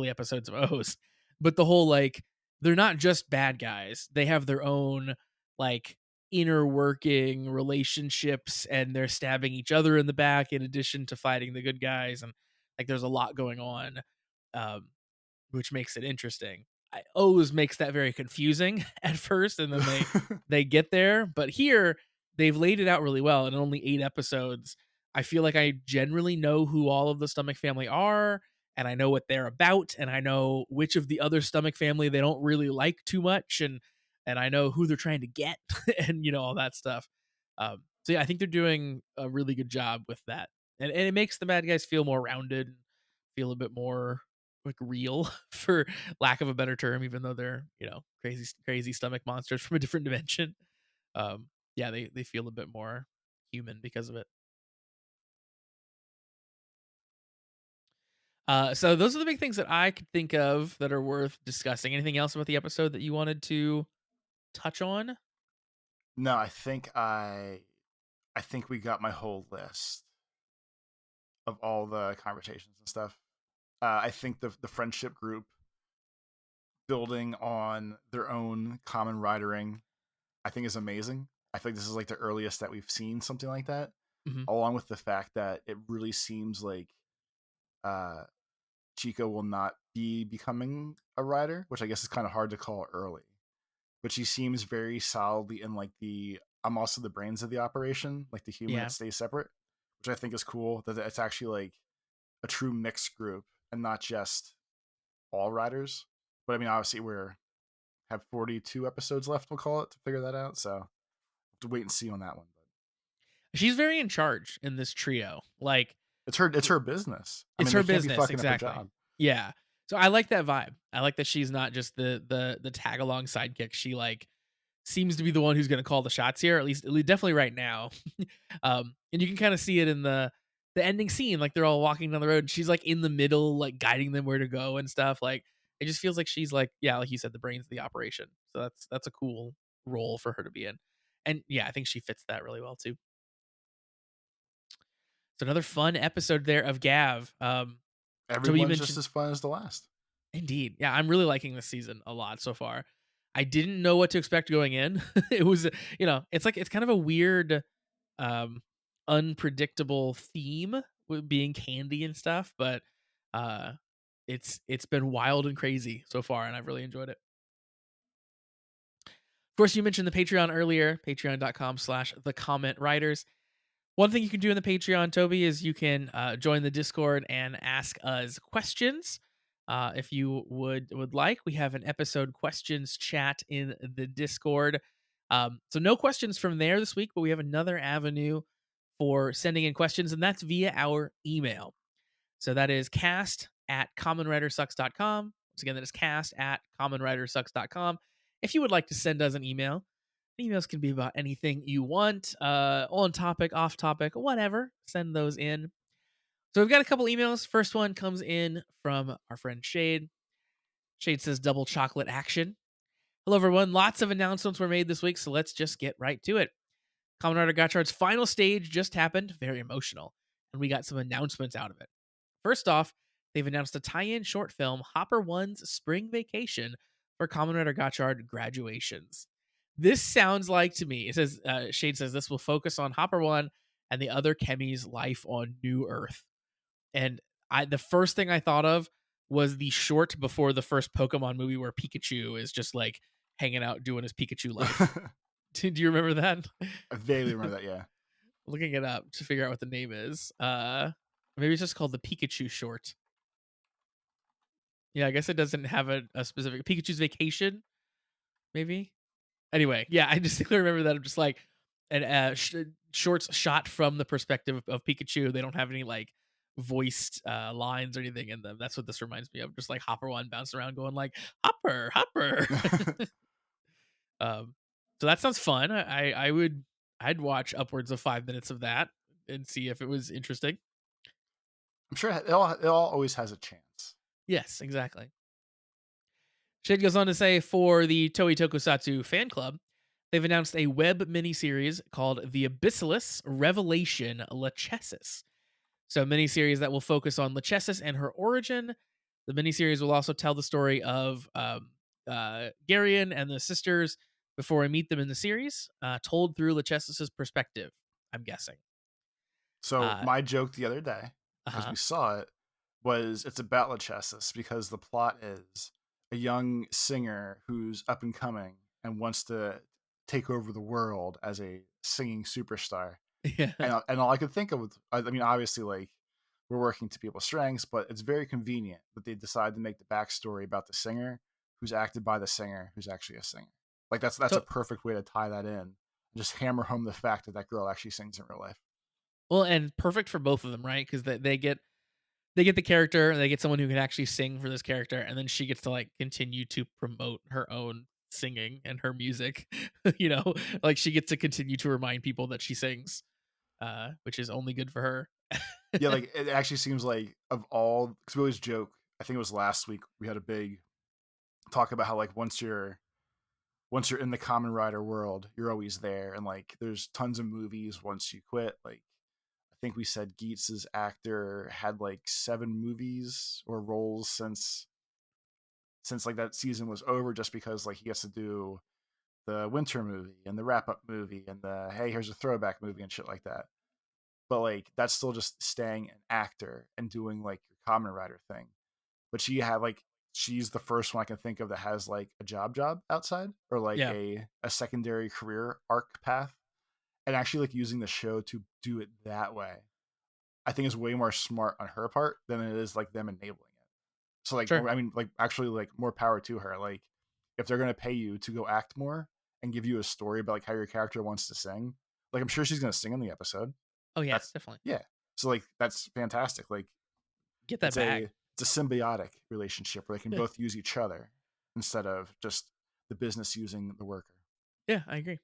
episodes of O's. But the whole like they're not just bad guys; they have their own like inner working relationships, and they're stabbing each other in the back in addition to fighting the good guys, and like there's a lot going on. Um, which makes it interesting. O's makes that very confusing at first, and then they get there. But here they've laid it out really well. In only 8 episodes, I feel like I generally know who all of the Stomach family are, and I know what they're about, and I know which of the other Stomach family they don't really like too much, and I know who they're trying to get, and all that stuff. So yeah, I think they're doing a really good job with that, and it makes the bad guys feel more rounded, feel a bit more like real for lack of a better term, even though they're crazy stomach monsters from a different dimension. Yeah, they feel a bit more human because of it. So those are the big things that I could think of that are worth discussing. Anything else about the episode that you wanted to touch on? No, I think we got my whole list of all the conversations and stuff. I think the friendship group building on their own common ridering, I think is amazing. I think this is like the earliest that we've seen something like that, Hmm. along with the fact that it really seems like uh, Chico will not be becoming a rider, which I guess is kind of hard to call early. but she seems very solidly in like the I'm also the brains of the operation, like the human that Yeah. stays separate, which I think is cool. That it's actually like a true mixed group and not just all riders. But I mean, obviously we're have 42 episodes left. We'll call it to figure that out. So have to wait and see on that one. But She's very in charge in this trio. Like, it's her business. I it's mean, they her can't be business, fucking up her exactly. job. Yeah. So I like that vibe. I like that she's not just the tag along sidekick. She like seems to be the one who's going to call the shots here, at least definitely right now. And you can kind of see it in the ending scene. Like they're all walking down the road, and she's like in the middle, like guiding them where to go and stuff. Like it just feels like she's like, yeah, like you said, the brains of the operation. So that's a cool role for her to be in. And yeah, I think she fits that really well too. So another fun episode there of Gav. Toby, you Everyone's just mentioned as fun as the last. indeed. Yeah, I'm really liking this season a lot so far. I didn't know what to expect going in. It was, it's like it's kind of a weird, um, unpredictable theme with being candy and stuff, but uh, it's been wild and crazy so far, and I've really enjoyed it. Of course, you mentioned the Patreon earlier, patreon.com/slash the comment writers. One thing you can do in the Patreon, Toby, is you can join the Discord and ask us questions. If you would like, we have an episode questions chat in the Discord. So no questions from there this week, but we have another avenue for sending in questions, and that's via our email. So that is cast@commonwritersucks.com. Once again, that is cast@commonwritersucks.com. If you would like to send us an email, emails can be about anything you want, on topic, off topic, whatever. Send those in. So we've got a couple emails. First one comes in from our friend Shade. Shade says double chocolate action. Hello, everyone. Lots of announcements were made this week, so let's just get right to it. Kamen Rider Gotchard's final stage just happened. Very emotional. And we got some announcements out of it. First off, they've announced a tie-in short film, Hopper One's Spring Vacation, for Kamen Rider Gotchard graduations. This sounds like to me, it says, Shade says this will focus on Hopper One and the other Kemi's life on New Earth. And the first thing I thought of was the short before the first Pokemon movie where Pikachu is just like hanging out doing his Pikachu life. Do you remember that? I vaguely remember that. Yeah. Looking it up to figure out what the name is. Maybe it's just called the Pikachu short. Yeah, I guess it doesn't have a specific Pikachu's Vacation, maybe. Anyway, yeah, I distinctly remember that. I'm just like, and shorts shot from the perspective of Pikachu. They don't have any like voiced lines or anything in them. That's what this reminds me of. Just like Hopper One bouncing around, going like Hopper, Hopper. um, so that sounds fun. I'd watch upwards of 5 minutes of that and see if it was interesting. I'm sure it all always has a chance. Yes, exactly. Shade goes on to say for the Toei Tokusatsu fan club, they've announced a web miniseries called The Abyssalisk Revelation Lachesis. So, a miniseries that will focus on Lachesis and her origin. The miniseries will also tell the story of Garion and the sisters before we meet them in the series, told through Lachesis' perspective, I'm guessing. So Uh my joke the other day, because huh. we saw it, was it's about Lachesis because the plot is a young singer who's up and coming and wants to take over the world as a singing superstar. Yeah. And all I could think of was, I mean, obviously, like we're working to people's strengths, but it's very convenient that they decide to make the backstory about the singer who's acted by the singer who's actually a singer. Like that's a So, perfect way to tie that in and just hammer home the fact that that girl actually sings in real life. well, and perfect for both of them, right? Because they get the character, they get someone who can actually sing for this character, and then she gets to like continue to promote her own singing and her music. you know, like she gets to continue to remind people that she sings, which is only good for her. Yeah, like it actually seems like of all, because we always joke. I think it was last week we had a big talk about how like once you're in the common rider world, you're always there, and like there's tons of movies once you quit. Like I think we said Geetz's actor had like 7 movies or roles since like that season was over, just because like he has to do the winter movie and the wrap up movie and the hey here's a throwback movie and shit like that. But like that's still just staying an actor and doing like your common rider thing. But she had like she's the first one I can think of that has like a job outside or like Yeah, a secondary career arc path, and actually like using the show to do it that way. I think is way more smart on her part than it is like them enabling it. So like, sure. I mean, like actually, like more power to her. Like, if they're gonna pay you to go act more and give you a story about like how your character wants to sing, like I'm sure she's gonna sing in the episode. Oh yeah, That's definitely. yeah. So like that's fantastic. Like Get that bag. it's a symbiotic relationship where they can both use each other instead of just the business using the worker. Yeah, I agree.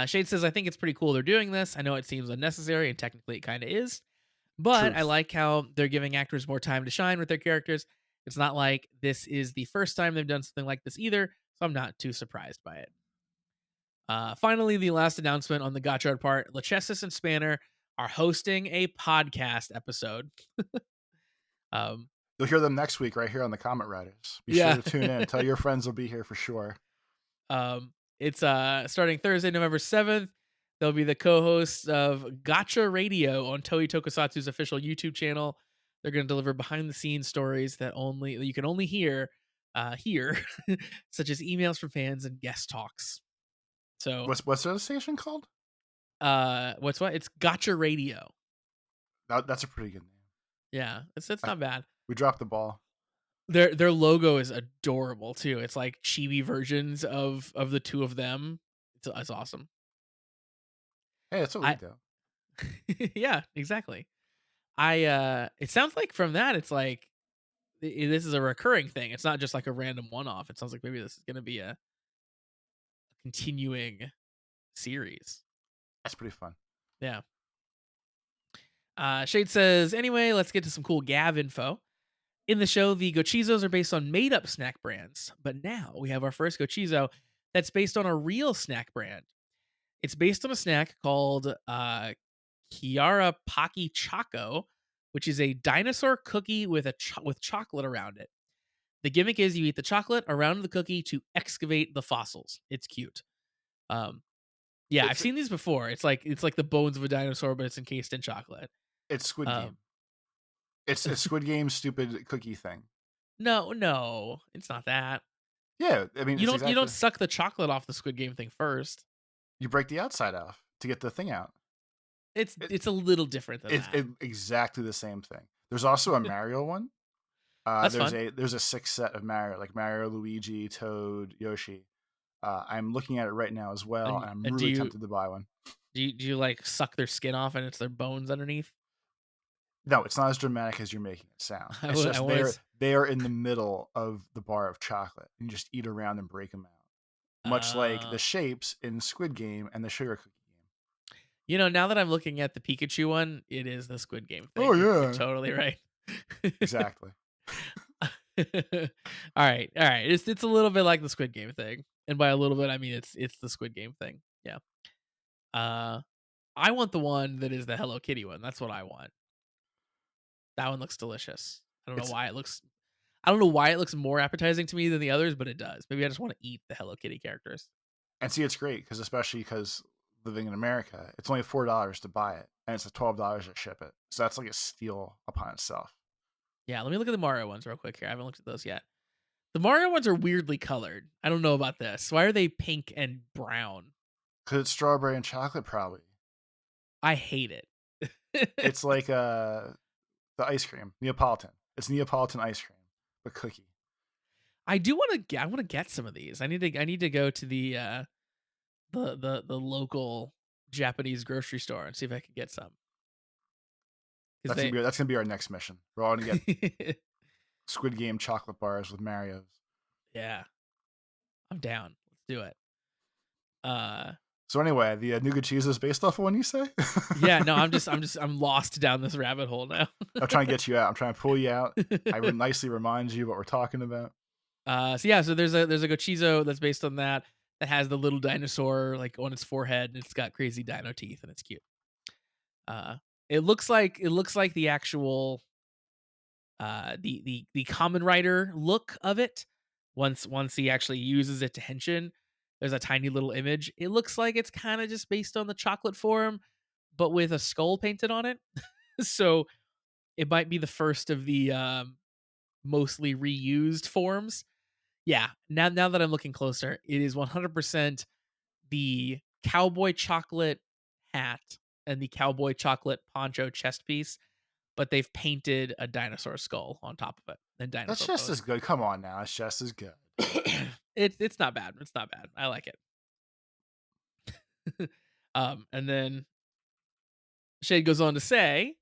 Shade says, I think it's pretty cool they're doing this. I know it seems unnecessary, and technically it kind of is, but I Truth. like how they're giving actors more time to shine with their characters. It's not like this is the first time they've done something like this either, so I'm not too surprised by it. Finally, the last announcement on the Gotchard part, Lachesis and Spanner are hosting a podcast episode. Um, You'll hear them next week right here on the Comment Riders. Be sure yeah. to tune in. Tell your friends will be here for sure. It's starting Thursday, November 7th. They'll be the co-hosts of Gotcha Radio on Toei Tokusatsu's official YouTube channel. They're going to deliver behind-the-scenes stories that you can only hear here, such as emails from fans and guest talks. So, What's the station called? what's what? It's Gotcha Radio. That's a pretty good name. Yeah, it's I, not bad. we dropped the ball. Their logo is adorable too. It's like chibi versions of the two of them. It's awesome. Hey, that's what we I do. yeah, exactly. It sounds like from that it's like this is a recurring thing. It's not just like a random one-off. It sounds like maybe this is going to be a continuing series. That's pretty fun. Yeah. Shade says, anyway, let's get to some cool Gav info. In the show, the Gochizos are based on made up snack brands, but now we have our first Gochizo that's based on a real snack brand. It's based on a snack called Kiara Pocky Choco, which is a dinosaur cookie with with chocolate around it. The gimmick is you eat the chocolate around the cookie to excavate the fossils. It's cute. Um, yeah, I've It's seen these before. It's like the bones of a dinosaur, but it's encased in chocolate. it's Squid Um, Game. It's a Squid Game stupid cookie thing. no, it's not that. Yeah, I mean it's You don't exactly. suck the chocolate off the Squid Game thing first. You break the outside off to get the thing out. It, It's a little different than that. exactly the same thing. There's also a Mario one. That's fun. There's a six set of Mario, like Mario, Luigi, Toad, Yoshi. I'm looking at it right now as well, and I'm And really tempted to buy one. do you like suck their skin off and it's their bones underneath? No, it's not as dramatic as you're making it sound. It's I just was they are in the middle of the bar of chocolate, and you just eat around and break them out, much like the uh shapes in Squid Game and the sugar cookie game. now that I'm looking at the Pikachu one, it is the Squid Game Oh thing. You're yeah, totally right. exactly. All right. It's a little bit like the Squid Game thing, and by a little bit, I mean it's the Squid Game thing. Yeah. Uh, I want the one that is the Hello Kitty one. That's what I want. That one looks delicious. It's I don't know why it looks more appetizing to me than the others, but it does. Maybe I just want to eat the Hello Kitty characters. and see, it's great because especially because living in America, it's only $4 to buy it, and it's $12 to ship it. So that's like a steal upon itself. Yeah, let me look at the Mario ones real quick here. I haven't looked at those yet. The Mario ones are weirdly colored. I don't know about this. Why are they pink and brown? Because it's strawberry and chocolate, probably. I hate it. It's like the ice cream, Neapolitan. It's Neapolitan ice cream, but cookie. I want to get some of these. I need to go to the local Japanese grocery store and see if I can get some. Cuz they That's gonna be our next mission. We're all gonna get Squid Game chocolate bars with Mario's. yeah, I'm down. Let's do it. Uh So anyway, the nougat cheese is based off of one you say. yeah, no, I'm lost down this rabbit hole now. I'm trying to get you out. I'm trying to pull you out. I would nicely remind you what we're talking about. So yeah, so there's a Gochizo that's based on that has the little dinosaur like on its forehead and it's got crazy dino teeth and it's cute. Uh it looks like the actual the common rider look of it once he actually uses it to henshin. There's a tiny little image. It looks like it's kind of just based on the chocolate form but with a skull painted on it. So it might be the first of the mostly reused forms. Yeah, now that I'm looking closer, it is 100% the cowboy chocolate hat and the cowboy chocolate poncho chest piece, but they've painted a dinosaur skull on top of it and That's dinosaur just as bones. good. Come on now, it's just as good. It's not bad. It's not bad. I like it. And then Shade goes on to say,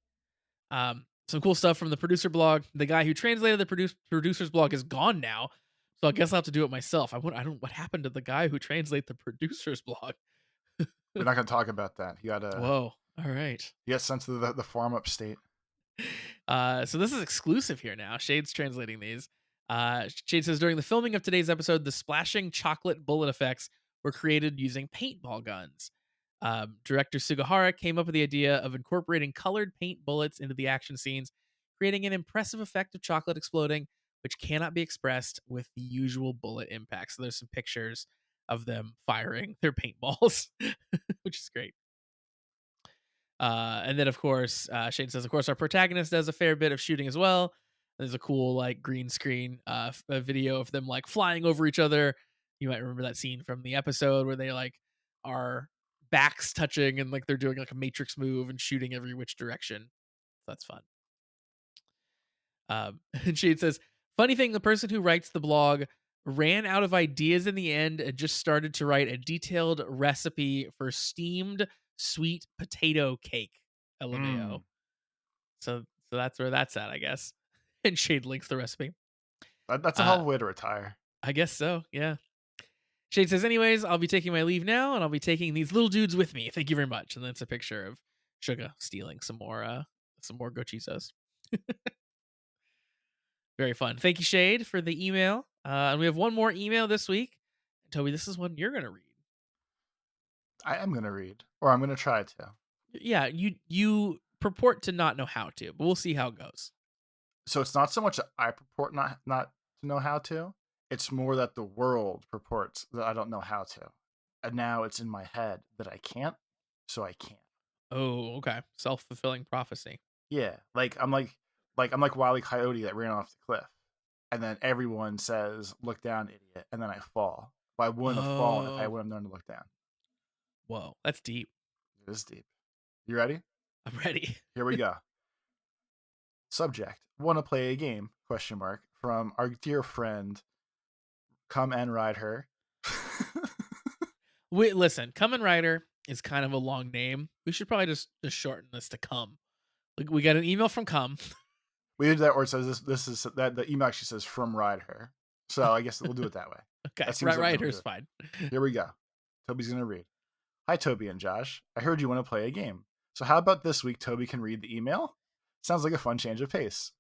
some cool stuff from the producer blog. The guy who translated the producer's blog is gone now, so I guess I'll have to do it myself. I don't what happened to the guy who translated the producer's blog. We're not gonna talk about that. Whoa. All right. He got sent to the farm upstate. So this is exclusive here now. Shade's translating these. Shade says during the filming of today's episode, the splashing chocolate bullet effects were created using paintball guns. Director Sugahara came up with the idea of incorporating colored paint bullets into the action scenes, creating an impressive effect of chocolate exploding, which cannot be expressed with the usual bullet impact. So there's some pictures of them firing their paintballs, which is great. And then, of course, Shane says, of course, our protagonist does a fair bit of shooting as well. There's a cool, like, green screen a video of them, like, flying over each other. You might remember that scene from the episode where they, like, are backs touching and, like, they're doing, like, a Matrix move and shooting every which direction. That's fun. And Shane says, funny thing, the person who writes the blog ran out of ideas in the end and just started to write a detailed recipe for steamed sweet potato cake. LMAO. Mm. So that's where that's at, I guess. And Shade links the recipe. That's a hell Uh, of a way to retire. I guess so. Yeah. Shade says, anyways, I'll be taking my leave now, and I'll be taking these little dudes with me. Thank you very much. And then it's a picture of Suga stealing some more gochizos. Very fun. Thank you, Shade, for the email. And we have one more email this week. Toby, this is one you're gonna read. I am gonna read, or I'm gonna try to. Yeah, you purport to not know how to, but we'll see how it goes. So it's not so much that I purport not to know how to. It's more that the world purports that I don't know how to, and now it's in my head that I can't, so I can't. Oh, okay. Self-fulfilling prophecy. Yeah, I'm like Wile E. Coyote that ran off the cliff, and then everyone says, "Look down, idiot," and then I fall. But I wouldn't have fallen if I Oh, would have known to look down. whoa, that's deep. It is deep. You ready? I'm ready. Here we go. Subject: Want to play a game? Question mark from our dear friend. Come and ride her. Wait, listen, Kamen Rider is kind of a long name. We should probably just shorten this to Come. Like we got an email from Come. We did that, or it says this is that the email actually says from ride her. So I guess we'll do it that way. Okay, That seems like more Rider's good. fine. Here we go. Toby's gonna read. Hi, Toby and Josh. I heard you want to play a game. So how about this week Toby can read the email? Sounds like a fun change of pace.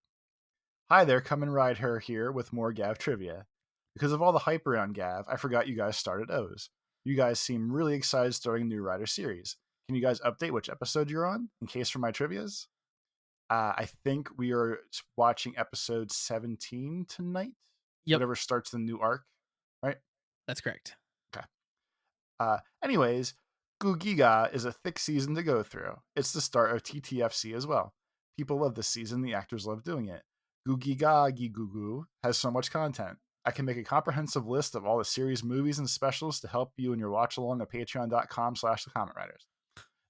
Hi there, come and ride her here with more Gav trivia. Because of all the hype around Gav, I forgot you guys started O's. You guys seem really excited starting a new Rider series. Can you guys update which episode you're on, in case for my trivias? I think we are watching episode 17 tonight. Yep, Whatever starts the new arc, right? that's correct. Okay. Anyways, Gugiga is a thick season to go through. It's the start of TTFC as well. People love this season, the actors love doing it. Gugiga Gigugu has so much content. I can make a comprehensive list of all the series, movies, and specials to help you in your watch along at patreon.com/the comment writers.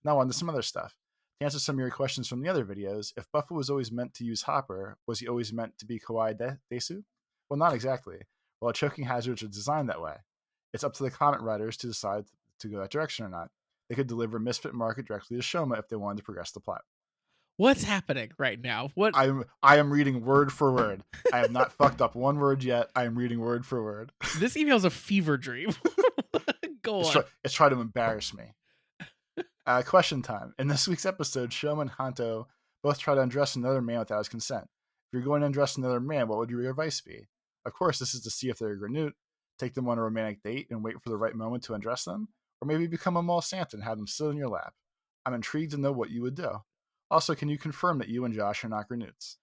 Now on to some other stuff. To answer some of your questions from the other videos, if Buffa was always meant to use Hopper, was he always meant to be Kawaii Desu? Well, not exactly. Well, choking hazards are designed that way. It's up to the comment writers to decide to go that direction or not. They could deliver Misfit Market directly to Shoma if they wanted to progress the plot. What's happening right now? What I am reading word for word. I have not fucked up one word yet. I am reading word for word. this email's a fever dream. Go on. It's trying to embarrass me. Question time. In this week's episode, Shoma and Hanto both try to undress another man without his consent. If you're going to undress another man, what would your advice be? Of course, this is to see if they're a Granute, take them on a romantic date and wait for the right moment to undress them, or maybe become a mall Santa and have them sit in your lap. I'm intrigued to know what you would do. Also, can you confirm that you and Josh are not Granutes?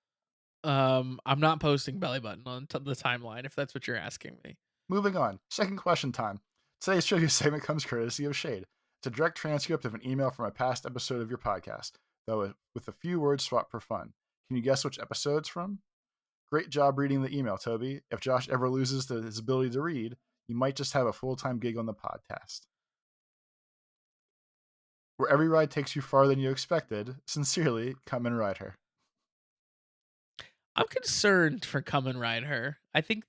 I'm not posting belly button on the timeline if that's what you're asking me. Moving on. Second question time. Today's trivia segment comes courtesy of Shade. It's a direct transcript of an email from a past episode of your podcast, though with a few words swapped for fun. Can you guess which episode it's from? Great job reading the email, Toby. If Josh ever loses his ability to read, you might just have a full-time gig on the podcast. Where every ride takes you farther than you expected. Sincerely, come and ride her. I'm concerned for Kamen Rider. I think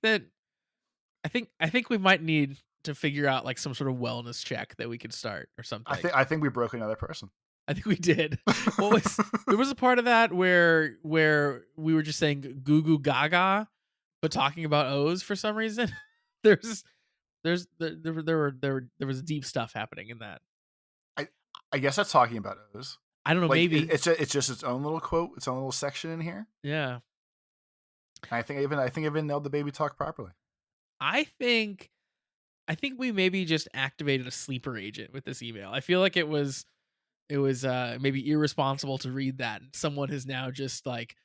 we might need to figure out like some sort of wellness check that we could start or something. I think we broke another person. I think we did. What was there was a part of that where we were just saying goo goo gaga, but talking about O's for some reason. there's there was deep stuff happening in that. I I guess that's talking about O's. I don't know, Like maybe. it's just its own little quote, its own little section in here. Yeah. I think I even nailed the baby talk properly. I think I think we maybe just activated a sleeper agent with this email. I feel like it was maybe irresponsible to read that. And someone has now just like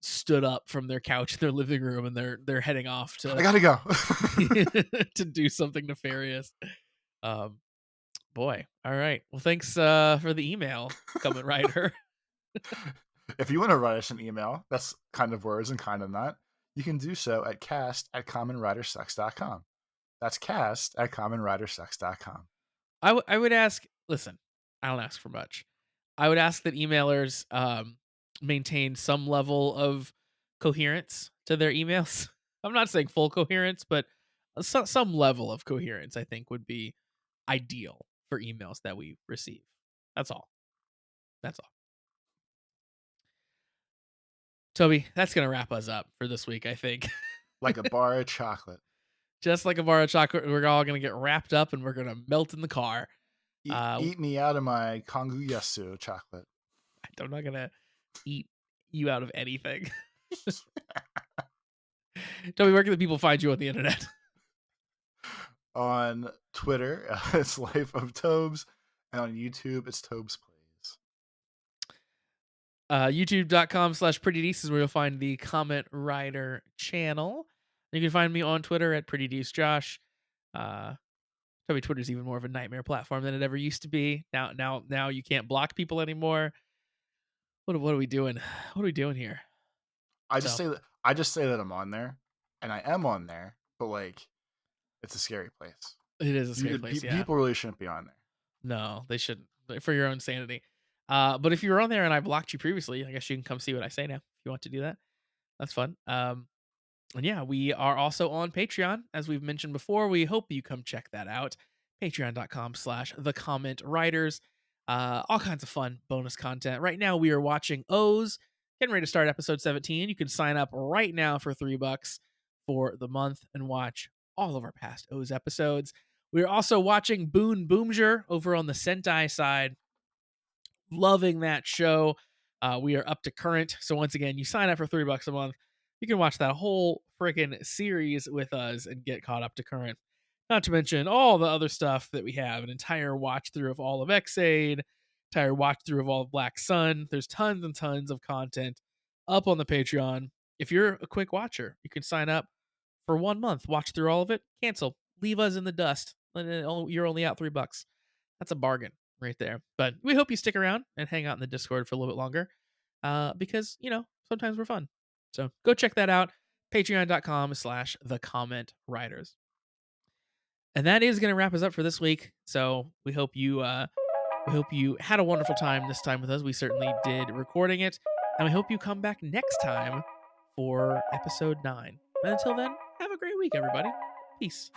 stood up from their couch in their living room and they're heading off I to gotta go. to do something nefarious. Um boy. All right. Well, thanks for the email, Coming Rider. If you want to write us an email, that's kind of words and kind of not, you can do so at cast@commonwritersucks.com. That's cast@commonwritersucks.com. I would ask, listen, I don't ask for much. I would ask that emailers maintain some level of coherence to their emails. I'm not saying full coherence, but some level of coherence I think would be ideal for emails that we receive. That's all. That's all. Toby, that's going to wrap us up for this week, I think. Like a bar of chocolate. Just like a bar of chocolate, we're all going to get wrapped up and we're going to melt in the car. Eat me out of my konguyasu chocolate. I'm not going to eat you out of anything. Toby, where can the people find you on the internet? On Twitter, it's Life of Tobes, and on YouTube, it's Tobes Plays. YouTube.com/PrettyDeece is where you'll find the Comment Rider channel. You can find me on Twitter at PrettyDeeceJosh. Toby, Twitter's even more of a nightmare platform than it ever used to be. Now you can't block people anymore. What are we doing? What are we doing here? So I just say that I'm on there, and I am on there, but like, it's a scary place. it is a scary place. Yeah. People really shouldn't be on there. No, they shouldn't. For your own sanity. But if you were on there and I blocked you previously, I guess you can come see what I say now if you want to do that. That's fun. And yeah, we are also on Patreon, as we've mentioned before. We hope you come check that out. Patreon.com/the comment writers. All kinds of fun bonus content. Right now, we are watching O's, getting ready to start episode 17. You can sign up right now for $3 for the month and watch all of our past O's episodes. We're also watching Boon Boomjer over on the Sentai side. Loving that show. We are up to current. So once again, you sign up for $3 a month. You can watch that whole freaking series with us and get caught up to current. Not to mention all the other stuff that we have, an entire watch through of all of Xaid, entire watch through of all of Black Sun. There's tons and tons of content up on the Patreon. If you're a quick watcher, you can sign up for 1 month, watch through all of it, cancel, leave us in the dust. You're only out $3. That's a bargain right there. But we hope you stick around and hang out in the Discord for a little bit longer because, sometimes we're fun. So go check that out. Patreon.com/the comment writers. And that is going to wrap us up for this week. So we hope you had a wonderful time this time with us. We certainly did recording it. And we hope you come back next time for episode 9. And until then, have a great week, everybody. Peace.